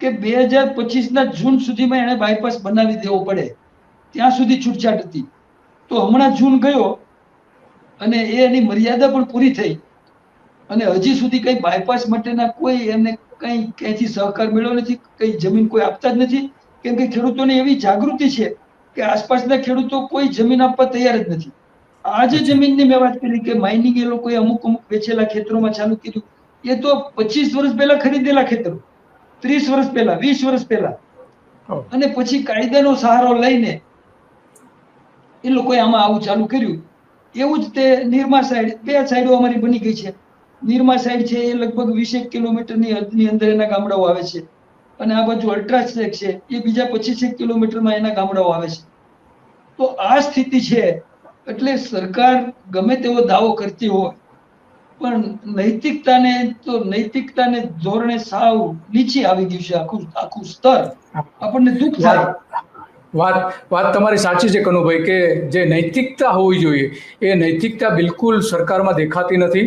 કે 2025ના જૂન સુધીમાં એને બાયપાસ બનાવી દેવો પડે, ત્યાં સુધી છૂટછાટ હતી. તો હમણાં જૂન ગયો અને એની મર્યાદા પણ પૂરી થઈ અને હજી સુધી કઈ બાયપાસ માટેના કોઈ એમને કઈ ક્યાંથી સહકાર મળ્યો નથી, કઈ જમીન કોઈ આપતા જ નથી. કેમ કે ખેડૂતોને એવી જાગૃતિ છે કે આસપાસના ખેડૂતો કોઈ જમીન આપવા તૈયાર જ નથી. આ જે જમીનની મેં વાત કરી કે માઇનિંગ એ લોકોએ અમુક વેચેલા ખેતરોમાં ચાલુ કર્યું, એ તો 25 વર્ષ પહેલા ખરીદેલા ખેતરો, 30 વર્ષ પહેલા, 20 વર્ષ પહેલા, અને પછી કાયદાનો સહારો લઈને એ લોકોએ આમાં આવું ચાલુ કર્યું. એવું જ તે નિરમા સાઈડ, 2 સાઈડો અમારી બની ગઈ છે. નિરમા સાઈડ છે એ લગભગ 20 કિલોમીટરની હદની અંદર એના ગામડાઓ આવે છે, અને આ બાજુ અલ્ટ્રાસેક છે એ બીજા 25 કિલોમીટરમાં એના ગામડાઓ આવે છે. તો આ સ્થિતિ છે. એટલે સરકાર ગમે તેવો દાવો કરતી હોય, પણ નૈતિકતાને ધોરણે સાવ નીચે આવી ગયું છે આખું આખું સ્તર. આપણને દુઃખ થાય. વાત તમારી સાચી છે કનુભાઈ, કે જે નૈતિકતા હોવી જોઈએ એ નૈતિકતા બિલકુલ સરકારમાં દેખાતી નથી.